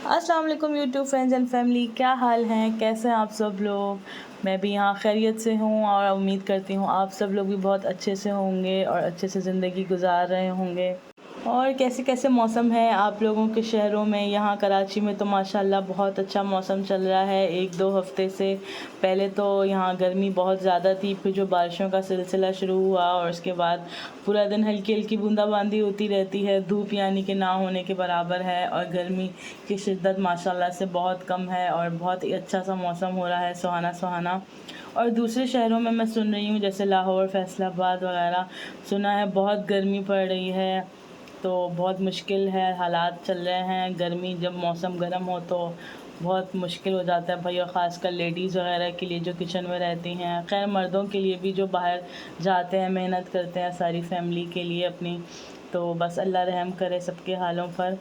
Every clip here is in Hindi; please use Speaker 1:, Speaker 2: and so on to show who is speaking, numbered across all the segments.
Speaker 1: अस्सलाम वालेकुम यूट्यूब फ्रेंड्स एंड फैमिली, क्या हाल हैं, कैसे हैं आप सब लोग। मैं भी यहाँ खैरियत से हूँ और उम्मीद करती हूँ आप सब लोग भी बहुत अच्छे से होंगे और अच्छे से ज़िंदगी गुजार रहे होंगे। और कैसे कैसे मौसम है आप लोगों के शहरों में। यहाँ कराची में तो माशाल्लाह बहुत अच्छा मौसम चल रहा है 1-2 हफ्ते से। पहले तो यहाँ गर्मी बहुत ज़्यादा थी, फिर जो बारिशों का सिलसिला शुरू हुआ और उसके बाद पूरा दिन हल्की हल्की बूंदाबांदी होती रहती है। धूप यानी कि ना होने के बराबर है और गर्मी की शिद्दत माशाल्लाह से बहुत कम है और बहुत ही अच्छा सा मौसम हो रहा है, सुहाना सुहाना। और दूसरे शहरों में मैं सुन रही हूँ जैसे लाहौर, फैसलाबाद वगैरह, सुना है बहुत गर्मी पड़ रही है, तो बहुत मुश्किल है, हालात चल रहे हैं। गर्मी जब मौसम गर्म हो तो बहुत मुश्किल हो जाता है भाई, और ख़ासकर लेडीज़ वगैरह के लिए जो किचन में रहती हैं। खैर मर्दों के लिए भी जो बाहर जाते हैं, मेहनत करते हैं सारी फैमिली के लिए अपनी, तो बस अल्लाह रहम करे सबके हालों पर।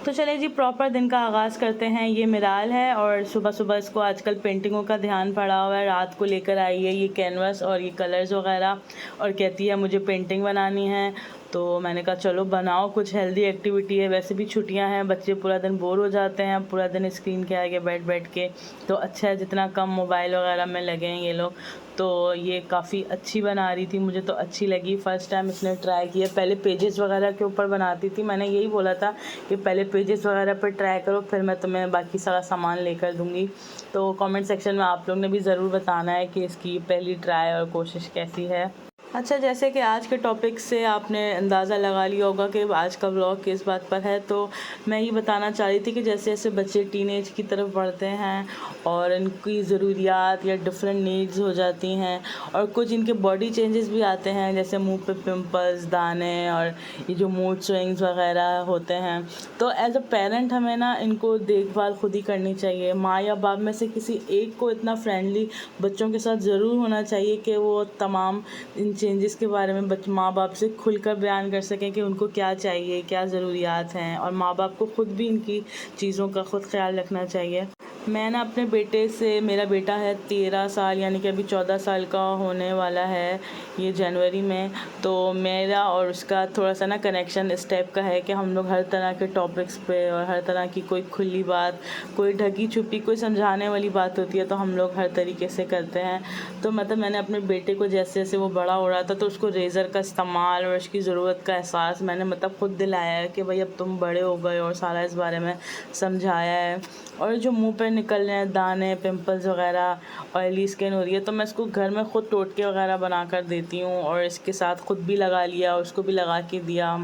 Speaker 1: तो चलिए जी, प्रॉपर दिन का आगाज़ करते हैं। ये मिराल है और सुबह सुबह इसको आजकल पेंटिंगों का ध्यान पड़ा हुआ है। रात को लेकर आई है ये कैनवस और ये कलर्स वगैरह, और कहती है मुझे पेंटिंग बनानी है। तो मैंने कहा चलो बनाओ, कुछ हेल्दी एक्टिविटी है, वैसे भी छुट्टियां हैं, बच्चे पूरा दिन बोर हो जाते हैं पूरा दिन स्क्रीन के आगे बैठ बैठ के। तो अच्छा है जितना कम मोबाइल वगैरह में लगे हैं ये लोग। तो ये काफ़ी अच्छी बना रही थी, मुझे तो अच्छी लगी। फ़र्स्ट टाइम इसने ट्राई किया। पहले पेजेस वगैरह के ऊपर बनाती थी, मैंने यही बोला था कि पहले पेजेस वगैरह पर ट्राई करो, फिर मैं तुम्हें बाकी सारा सामान लेकर दूँगी। तो कमेंट सेक्शन में आप लोग ने भी ज़रूर बताना है कि इसकी पहली ट्राई और कोशिश कैसी है। अच्छा, जैसे कि आज के टॉपिक से आपने अंदाज़ा लगा लिया होगा कि आज का व्लॉग किस बात पर है, तो मैं ये बताना चाह रही थी कि जैसे जैसे बच्चे टीनेज की तरफ बढ़ते हैं और इनकी ज़रूरियात या डिफरेंट नीड्स हो जाती हैं और कुछ इनके बॉडी चेंजेस भी आते हैं, जैसे मुंह पे पिंपल्स, दाने और ये जो मूड स्विंग्स वगैरह होते हैं। तो एज अ पेरेंट हमें ना इनको देखभाल खुद ही करनी चाहिए। माँ या बाप में से किसी एक को इतना फ्रेंडली बच्चों के साथ ज़रूर होना चाहिए कि वो तमाम इन चेंजेस के बारे में माँ बाप से खुलकर बयान कर सकें कि उनको क्या चाहिए, क्या ज़रूरियात हैं, और माँ बाप को ख़ुद भी इनकी चीज़ों का ख़ुद ख्याल रखना चाहिए। मैं ना अपने बेटे से, मेरा बेटा है 13 साल, यानी कि अभी 14 साल का होने वाला है ये जनवरी में। तो मेरा और उसका थोड़ा सा ना कनेक्शन इस टाइप का है कि हम लोग हर तरह के टॉपिक्स पे और हर तरह की कोई खुली बात, कोई ढकी छुपी, कोई समझाने वाली बात होती है तो हम लोग हर तरीके से करते हैं। तो मतलब मैंने अपने बेटे को जैसे जैसे वो बड़ा हो रहा था तो उसको रेज़र का इस्तेमाल और उसकी ज़रूरत का एहसास मैंने मतलब ख़ुद दिलाया है कि भाई अब तुम बड़े हो गए, और सारा इस बारे में समझाया है। और जो मुंह पे निकल रहे हैं दाने, पिंपल्स वगैरह, ऑयली स्किन हो रही है, तो मैं इसको घर में ख़ुद टोटके वगैरह बना कर देती हूँ और इसके साथ ख़ुद भी लगा लिया और उसको भी लगा के दिया।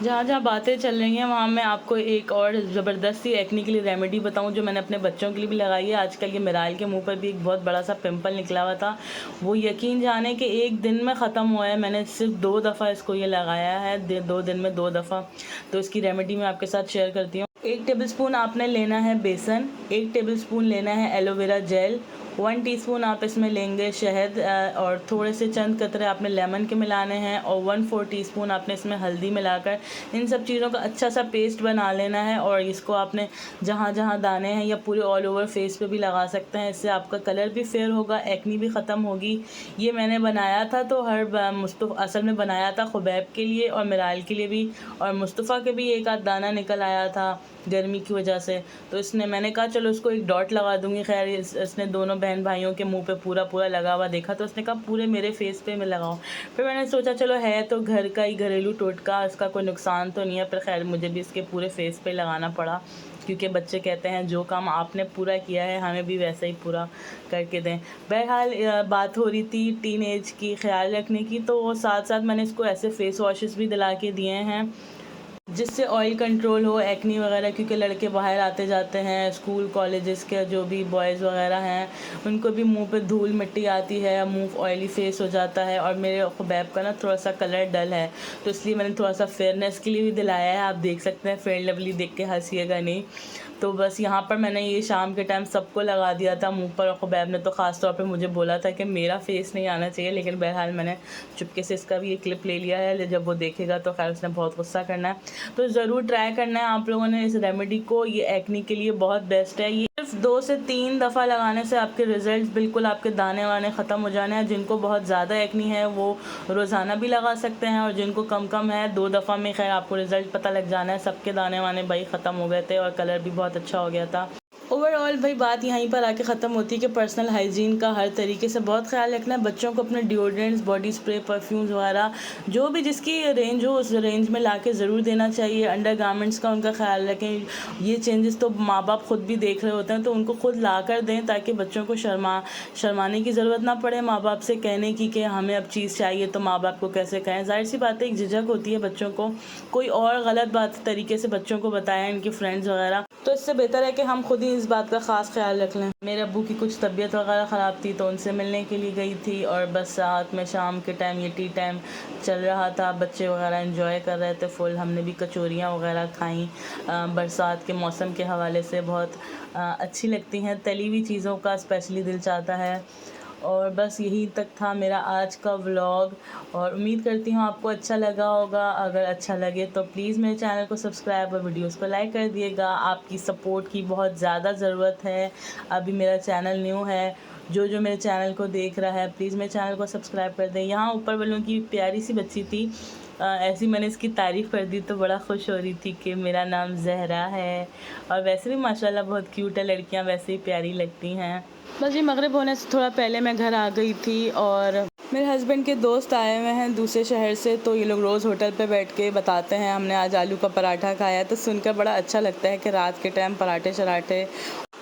Speaker 1: जहाँ जहाँ बातें चल रही हैं वहाँ मैं आपको एक और ज़बरदस्त सी एक्ने के लिए रेमेडी बताऊँ जो मैंने अपने बच्चों के लिए भी लगाई है। आजकल ये मिराल के मुंह पर भी एक बहुत बड़ा सा पिंपल निकला हुआ था, वो यकीन जाने कि एक दिन में ख़त्म हुआ है। मैंने सिर्फ 2 दफ़ा इसको ये लगाया है, 2 दिन में 2 दफ़ा। तो इसकी रेमेडी मैं आपके साथ शेयर करती हूँ। 1 टेबलस्पून आपने लेना है बेसन, 1 टेबलस्पून लेना है एलोवेरा जेल, 1 टीस्पून आप इसमें लेंगे शहद, और थोड़े से चंद कतरे आपने लेमन के मिलाने हैं, और 1/4 टीस्पून आपने इसमें हल्दी मिलाकर इन सब चीज़ों का अच्छा सा पेस्ट बना लेना है। और इसको आपने जहाँ जहाँ दाने हैं या पूरे ऑल ओवर फेस पे भी लगा सकते हैं, इससे आपका कलर भी फेयर होगा, एक्नी भी ख़त्म होगी। ये मैंने बनाया था तो मुस्तफ़ा असल में बनाया था खुबैब के लिए और मिराल के लिए भी, और मुस्तफ़ा के भी एक आध दाना निकल आया था गर्मी की वजह से। तो मैंने कहा चलो उसको एक डॉट लगा दूंगी। खैर इसने दोनों बहन भाइयों के मुंह पे पूरा पूरा लगा हुआ देखा, तो उसने कहा पूरे मेरे फेस पे मैं लगाऊं। फिर मैंने सोचा चलो है तो घर का ही घरेलू टोटका, इसका कोई नुकसान तो नहीं है। पर खैर मुझे भी इसके पूरे फेस पे लगाना पड़ा, क्योंकि बच्चे कहते हैं जो काम आपने पूरा किया है हमें भी वैसा ही पूरा करके दें। बहरहाल बात हो रही थी टीन एज की ख्याल रखने की, तो साथ साथ मैंने इसको ऐसे फेस वॉशेस भी दिला के दिए हैं जिससे ऑयल कंट्रोल हो, एक्नी वगैरह, क्योंकि लड़के बाहर आते जाते हैं, स्कूल कॉलेजेस के जो भी बॉयज़ वगैरह हैं उनको भी मुंह पे धूल मिट्टी आती है, मुंह ऑयली फेस हो जाता है। और मेरे खुबैब का ना थोड़ा सा कलर डल है, तो इसलिए मैंने थोड़ा सा फेयरनेस के लिए भी दिलाया है। आप देख सकते हैं, फेयर लवली देख के हंसिएगा नहीं। तो बस यहाँ पर मैंने ये शाम के टाइम सबको लगा दिया था मुंह पर, और खुबैब ने तो ख़ास तौर पे मुझे बोला था कि मेरा फेस नहीं आना चाहिए, लेकिन बहरहाल मैंने चुपके से इसका भी ये क्लिप ले लिया है। जब वो देखेगा तो खैर उसने बहुत गुस्सा करना है। तो ज़रूर ट्राई करना है आप लोगों ने इस रेमेडी को, ये एक्नी के लिए बहुत बेस्ट है। ये सिर्फ 2 से 3 दफ़ा लगाने से आपके रिज़ल्ट बिल्कुल आपके दाने वाने ख़त्म हो जाने हैं। जिनको बहुत ज़्यादा एक्नी है वो रोज़ाना भी लगा सकते हैं, और जिनको कम कम है 2 दफ़ा में खैर आपको रिज़ल्ट पता लग जाना है। सबके दाने वाने भाई ख़त्म हो गए थे और कलर भी बहुत अच्छा हो गया था। ओवरऑल भाई बात यहीं पर आके ख़त्म होती है कि पर्सनल हाइजीन का हर तरीके से बहुत ख्याल रखना है। बच्चों को अपने डिओड्रेंट्स, बॉडी स्प्रे, परफ्यूम्स वगैरह जो भी जिसकी रेंज हो उस रेंज में लाके ज़रूर देना चाहिए। अंडरगारमेंट्स का उनका ख्याल रखें। ये चेंजेस तो माँ बाप खुद भी देख रहे होते हैं, तो उनको खुद ला कर दें ताकि बच्चों को शर्माने की ज़रूरत ना पड़े माँ बाप से कहने की कि हमें अब चीज़ चाहिए, तो माँ बाप को कैसे कहें। ज़ाहिर सी बात है एक झिझक होती है बच्चों को, कोई और गलत बात तरीके से बच्चों को बताएं इनके फ्रेंड्स वगैरह, तो इससे बेहतर है कि हम खुद ही इस बात का ख़ास ख्याल रख लें। मेरे अब्बू की कुछ तबीयत वगैरह ख़राब थी तो उनसे मिलने के लिए गई थी, और बस साथ में शाम के टाइम ये टी टाइम चल रहा था। बच्चे वगैरह एंजॉय कर रहे थे फुल। हमने भी कचौरियाँ वगैरह खाई। बरसात के मौसम के हवाले से बहुत अच्छी लगती हैं। तली हुई चीज़ों का स्पेशली दिल चाहता है। और बस यही तक था मेरा आज का व्लॉग, और उम्मीद करती हूँ आपको अच्छा लगा होगा। अगर अच्छा लगे तो प्लीज़ मेरे चैनल को सब्सक्राइब और वीडियोस को लाइक कर दिएगा। आपकी सपोर्ट की बहुत ज़्यादा ज़रूरत है। अभी मेरा चैनल न्यू है, जो मेरे चैनल को देख रहा है प्लीज़ मेरे चैनल को सब्सक्राइब कर दें। यहाँ ऊपर वालों की प्यारी सी बच्ची थी, ऐसी मैंने इसकी तारीफ़ कर दी तो बड़ा खुश हो रही थी कि मेरा नाम ज़हरा है। और वैसे भी माशाल्लाह बहुत क्यूट है, लड़कियाँ वैसे ही प्यारी लगती हैं। बस ये मगरिब होने से थोड़ा पहले मैं घर आ गई थी, और मेरे हस्बैंड के दोस्त आए हुए हैं दूसरे शहर से, तो ये लोग रोज़ होटल पे बैठ के बताते हैं हमने आज आलू का पराठा खाया, तो सुनकर बड़ा अच्छा लगता है कि रात के टाइम पराठे शराठे।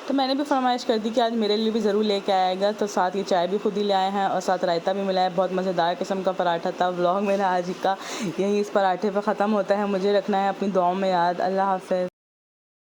Speaker 1: तो मैंने भी फरमाइश कर दी कि आज मेरे लिए भी ज़रूर लेके आएगा, तो साथ ये चाय भी खुद ही ले आए हैं और साथ रायता भी मिला है। बहुत मज़ेदार किस्म का पराठा था। व्लॉग मेरा आज का यहीं इस पराठे पर ख़त्म होता है। मुझे रखना है अपनी दुआओं में याद। अल्लाह हाफ़िज़।